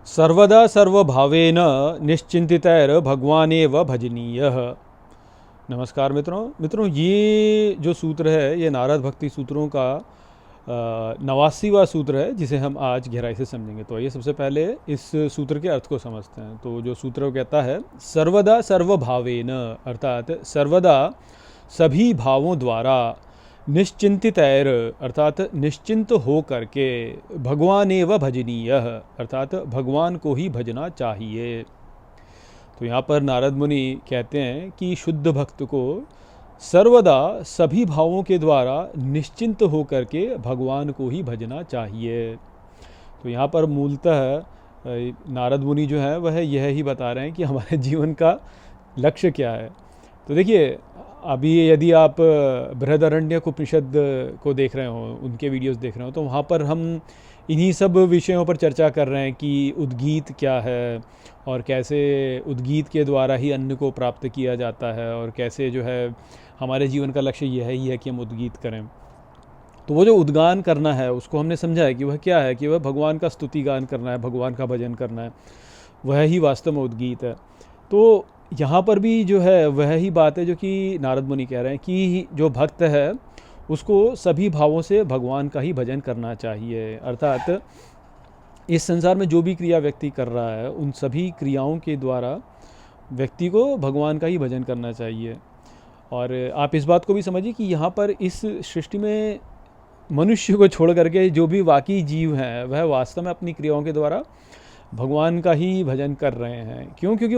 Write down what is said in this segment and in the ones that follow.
सर्वदा सर्वभावेन निश्चिंतितैर भगवानेव भजनीयः। नमस्कार मित्रों, ये जो सूत्र है ये नारद भक्ति सूत्रों का 89वां सूत्र है, जिसे हम आज गहराई से समझेंगे। तो ये सबसे पहले इस सूत्र के अर्थ को समझते हैं। तो जो सूत्र कहता है सर्वदा सर्वभावेन, अर्थात सर्वदा सभी भावों द्वारा, निश्चिंतितैर अर्थात निश्चिंत हो करके, भगवान एव भजनीयः अर्थात भगवान को ही भजना चाहिए। तो यहाँ पर नारद मुनि कहते हैं कि शुद्ध भक्त को सर्वदा सभी भावों के द्वारा निश्चिंत हो करके भगवान को ही भजना चाहिए। तो यहाँ पर मूलतः नारद मुनि जो है वह यह ही बता रहे हैं कि हमारे जीवन का लक्ष्य क्या है। तो देखिए, अभी यदि आप बृहदारण्यक को देख रहे हो, उनके वीडियोस देख रहे हो, तो वहाँ पर हम इन्हीं सब विषयों पर चर्चा कर रहे हैं कि उद्गीत क्या है और कैसे उद्गीत के द्वारा ही अन्न को प्राप्त किया जाता है, और कैसे जो है हमारे जीवन का लक्ष्य यह ही है कि हम उद्गीत करें। तो वो जो उद्गान करना है उसको हमने समझा है कि वह क्या है, कि वह भगवान का स्तुति गान करना है, भगवान का भजन करना है, वह ही वास्तव में उद्गीत है। तो यहाँ पर भी जो है वह ही बात है जो कि नारद मुनि कह रहे हैं कि जो भक्त है उसको सभी भावों से भगवान का ही भजन करना चाहिए। अर्थात इस संसार में जो भी क्रिया व्यक्ति कर रहा है उन सभी क्रियाओं के द्वारा व्यक्ति को भगवान का ही भजन करना चाहिए। और आप इस बात को भी समझिए कि यहाँ पर इस सृष्टि में मनुष्य को छोड़ करके जो भी बाकी जीव हैं वह वास्तव में अपनी क्रियाओं के द्वारा भगवान का ही भजन कर रहे हैं। क्यों? क्योंकि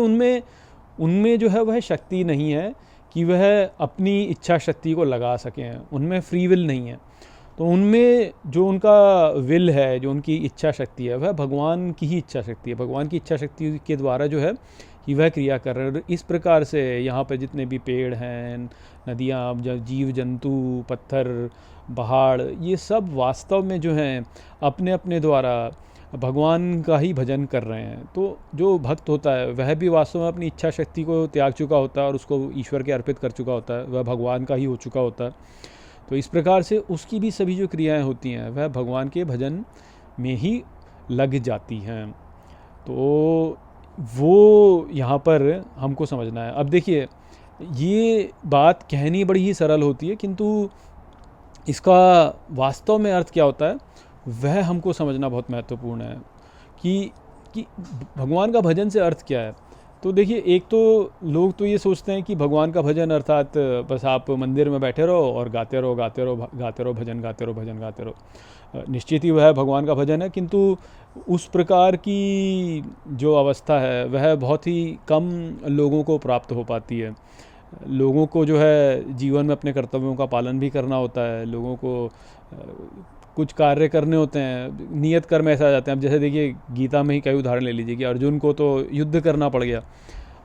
उनमें जो है वह शक्ति नहीं है कि वह अपनी इच्छा शक्ति को लगा सकें, उनमें फ्री विल नहीं है। तो उनमें जो उनका विल है, जो उनकी इच्छा शक्ति है, वह भगवान की ही इच्छा शक्ति है। भगवान की इच्छा शक्ति के द्वारा जो है कि वह क्रिया कर रहे हैं। इस प्रकार से यहाँ पर जितने भी पेड़ हैं, नदियाँ, जीव जंतु, पत्थर, पहाड़, ये सब वास्तव में जो हैं अपने अपने द्वारा भगवान का ही भजन कर रहे हैं। तो जो भक्त होता है वह भी वास्तव में अपनी इच्छा शक्ति को त्याग चुका होता है और उसको ईश्वर के अर्पित कर चुका होता है, वह भगवान का ही हो चुका होता है। तो इस प्रकार से उसकी भी सभी जो क्रियाएं होती हैं वह भगवान के भजन में ही लग जाती हैं। तो वो यहाँ पर हमको समझना है। अब देखिए, ये बात कहनी बड़ी ही सरल होती है, किंतु इसका वास्तव में अर्थ क्या होता है वह हमको समझना बहुत महत्वपूर्ण है कि भगवान का भजन से अर्थ क्या है। तो देखिए, एक तो लोग तो ये सोचते हैं कि भगवान का भजन अर्थात बस आप मंदिर में बैठे रहो और गाते रहो भजन, गाते रहो। निश्चित ही वह भगवान का भजन है, किंतु उस प्रकार की जो अवस्था है वह बहुत ही कम लोगों को प्राप्त हो पाती है। लोगों को जो है जीवन में अपने कर्तव्यों का पालन भी करना होता है, लोगों को कुछ कार्य करने होते हैं, नियत कर्म ऐसे आ जाते हैं। अब जैसे देखिए, गीता में ही कई उदाहरण ले लीजिए कि अर्जुन को तो युद्ध करना पड़ गया।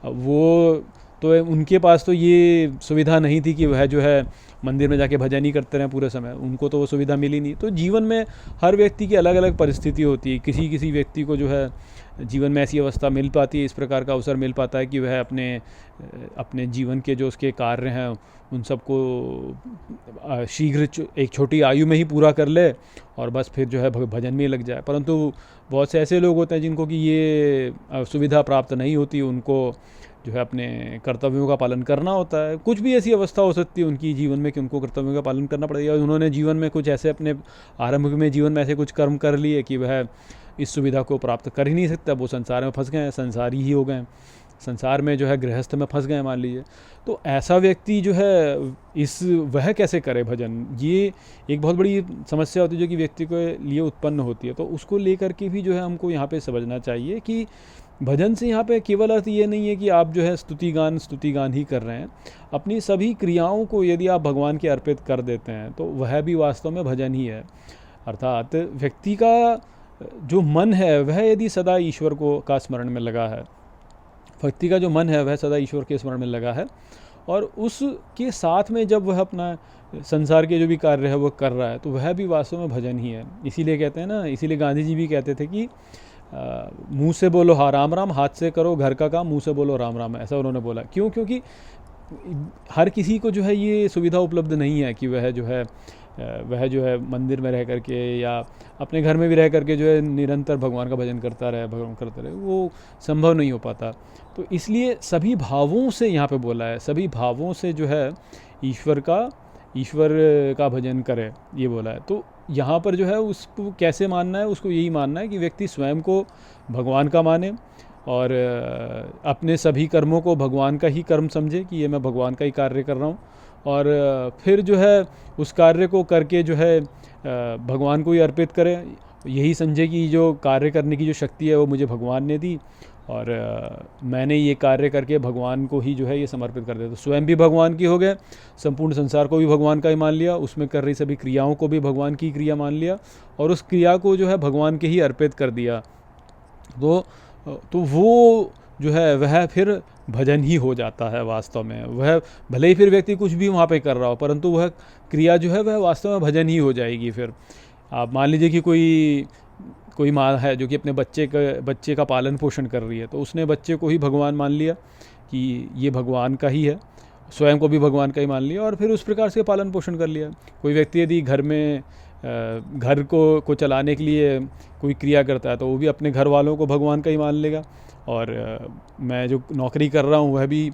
वो तो उनके पास तो ये सुविधा नहीं थी कि वह जो है मंदिर में जाके भजन ही करते रहें पूरे समय, उनको तो वो सुविधा मिली नहीं। तो जीवन में हर व्यक्ति की अलग अलग परिस्थिति होती है। किसी व्यक्ति को जो है जीवन में ऐसी अवस्था मिल पाती है, इस प्रकार का अवसर मिल पाता है कि वह अपने जीवन के जो उसके कार्य हैं उन सबको शीघ्र एक छोटी आयु में ही पूरा कर ले और बस फिर जो है भजन में लग जाए। परंतु बहुत से ऐसे लोग होते हैं जिनको कि ये सुविधा प्राप्त नहीं होती, उनको जो है अपने कर्तव्यों का पालन करना होता है। कुछ भी ऐसी अवस्था हो सकती है उनकी जीवन में कि उनको कर्तव्यों का पालन करना पड़ेगा। उन्होंने जीवन में कुछ ऐसे अपने आरंभ में जीवन में ऐसे कुछ कर्म कर लिए कि वह इस सुविधा को प्राप्त कर ही नहीं सकता। वो संसार में फंस गए हैं, संसारी ही हो गए हैं, संसार में जो है गृहस्थ में फंस गए मान लीजिए। तो ऐसा व्यक्ति जो है वह कैसे करे भजन, ये एक बहुत बड़ी समस्या होती है जो कि व्यक्ति के लिए उत्पन्न होती है। तो उसको लेकर के भी जो है हमको यहाँ पे समझना चाहिए कि भजन से यहाँ पे केवल अर्थ ये नहीं है कि आप जो है स्तुति गान ही कर रहे हैं। अपनी सभी क्रियाओं को यदि आप भगवान के अर्पित कर देते हैं तो वह भी वास्तव में भजन ही है। अर्थात व्यक्ति का जो मन है वह यदि सदा ईश्वर का स्मरण में लगा है, व्यक्ति का जो मन है वह सदा ईश्वर के स्मरण में लगा है, और उसके साथ में जब वह अपना संसार के जो भी कार्य है वो कर रहा है, तो वह भी वास्तव में भजन ही है। इसीलिए कहते हैं ना, इसीलिए गांधी जी भी कहते थे कि मुंह से बोलो हाँ राम राम, हाथ से करो घर का काम, मुंह से बोलो राम राम, ऐसा उन्होंने बोला। क्यों? क्योंकि हर किसी को जो है ये सुविधा उपलब्ध नहीं है कि वह जो है वह जो है मंदिर में रह करके या अपने घर में भी रह करके जो है निरंतर भगवान का भजन करता रहे, भगवान करता रहे, वो संभव नहीं हो पाता। तो इसलिए सभी भावों से यहाँ पे बोला है, सभी भावों से जो है ईश्वर का भजन करे, ये बोला है। तो यहाँ पर जो है उसको कैसे मानना है, उसको यही मानना है कि व्यक्ति स्वयं को भगवान का माने और अपने सभी कर्मों को भगवान का ही कर्म समझे कि ये मैं भगवान का ही कार्य कर रहा हूँ, और फिर जो है उस कार्य को करके जो है भगवान को ही अर्पित करें। यही समझे कि जो कार्य करने की जो शक्ति है वो मुझे भगवान ने दी, और मैंने ये कार्य करके भगवान को ही जो है ये समर्पित कर दिया। तो स्वयं भी भगवान की हो गए, संपूर्ण संसार को भी भगवान का ही मान लिया, उसमें कर रही सभी क्रियाओं को भी भगवान की क्रिया मान लिया, और उस क्रिया को जो है भगवान के ही अर्पित कर दिया। तो वो जो है वह फिर भजन ही हो जाता है वास्तव में। वह भले ही फिर व्यक्ति कुछ भी वहाँ पे कर रहा हो, परंतु वह क्रिया जो है वह वास्तव में भजन ही हो जाएगी। फिर आप मान लीजिए कि कोई माँ है जो कि अपने बच्चे का पालन पोषण कर रही है, तो उसने बच्चे को ही भगवान मान लिया कि ये भगवान का ही है, स्वयं को भी भगवान का ही मान लिया, और फिर उस प्रकार से पालन पोषण कर लिया। कोई व्यक्ति यदि घर को चलाने के लिए कोई क्रिया करता है, तो वो भी अपने घर वालों को भगवान का ही मान लेगा, और मैं जो नौकरी कर रहा हूँ वह भी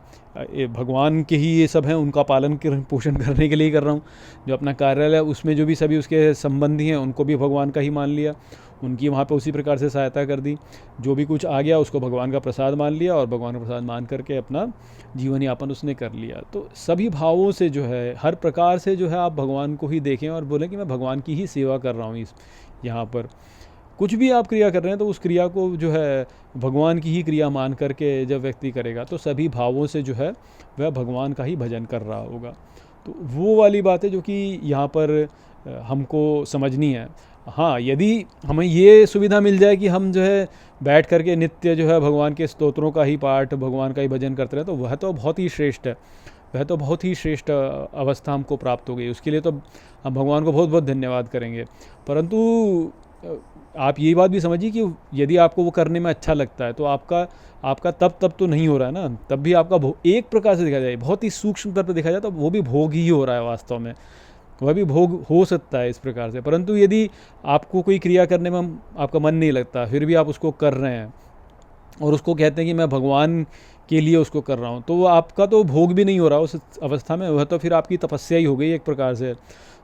भगवान के ही ये सब हैं, उनका पालन पोषण करने के लिए कर रहा हूँ। जो अपना कार्यालय उसमें जो भी सभी उसके संबंधी हैं उनको भी भगवान का ही मान लिया, उनकी वहाँ पे उसी प्रकार से सहायता कर दी। जो भी कुछ आ गया उसको भगवान का प्रसाद मान लिया, और भगवान का प्रसाद मान करके अपना जीवन यापन उसने कर लिया। तो सभी भावों से जो है, हर प्रकार से जो है आप भगवान को ही देखें और बोलें कि मैं भगवान की ही सेवा कर रहा हूँ। यहाँ पर कुछ भी आप क्रिया कर रहे हैं तो उस क्रिया को जो है भगवान की ही क्रिया मान करके जब व्यक्ति करेगा तो सभी भावों से जो है वह भगवान का ही भजन कर रहा होगा। तो वो वाली बात है जो कि यहाँ पर हमको समझनी है। हाँ, यदि हमें ये सुविधा मिल जाए कि हम जो है बैठ करके नित्य जो है भगवान के स्तोत्रों का ही पाठ, भगवान का ही भजन करते रहे, तो वह तो बहुत ही श्रेष्ठ है, वह तो बहुत ही श्रेष्ठ अवस्था हमको प्राप्त हो गई। उसके लिए तो हम भगवान को बहुत बहुत धन्यवाद करेंगे। परंतु आप ये बात भी समझिए कि यदि आपको वो करने में अच्छा लगता है तो आपका तब तो नहीं हो रहा है ना, तब भी आपका एक प्रकार से देखा जाए, बहुत ही सूक्ष्म तौर पर देखा जाए तो वो भी भोग ही हो रहा है वास्तव में, वह भी भोग हो सकता है इस प्रकार से। परंतु यदि आपको कोई क्रिया करने में आपका मन नहीं लगता, फिर भी आप उसको कर रहे हैं और उसको कहते हैं कि मैं भगवान के लिए उसको कर रहा हूँ, तो वो आपका तो भोग भी नहीं हो रहा उस अवस्था में, वह तो फिर आपकी तपस्या ही हो गई एक प्रकार से।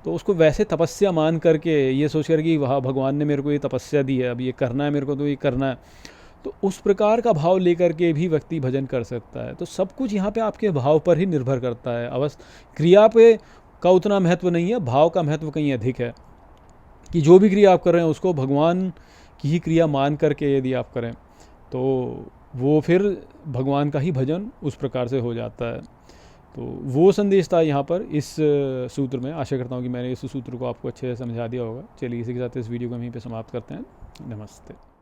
तो उसको वैसे तपस्या मान करके ये सोच कर कि वहाँ भगवान ने मेरे को ये तपस्या दी है, अब ये करना है मेरे को, तो ये करना है, तो उस प्रकार का भाव लेकर के भी व्यक्ति भजन कर सकता है। तो सब कुछ यहाँ पे आपके भाव पर ही निर्भर करता है। क्रिया पे का उतना महत्व नहीं है, भाव का महत्व कहीं अधिक है कि जो भी क्रिया आप कर रहे हैं उसको भगवान की ही क्रिया मान करके यदि आप करें तो वो फिर भगवान का ही भजन उस प्रकार से हो जाता है। तो वो संदेश था यहाँ पर इस सूत्र में। आशा करता हूँ कि मैंने इस सूत्र को आपको अच्छे से समझा दिया होगा। चलिए इसी के साथ इस वीडियो को यहीं पे समाप्त करते हैं। नमस्ते।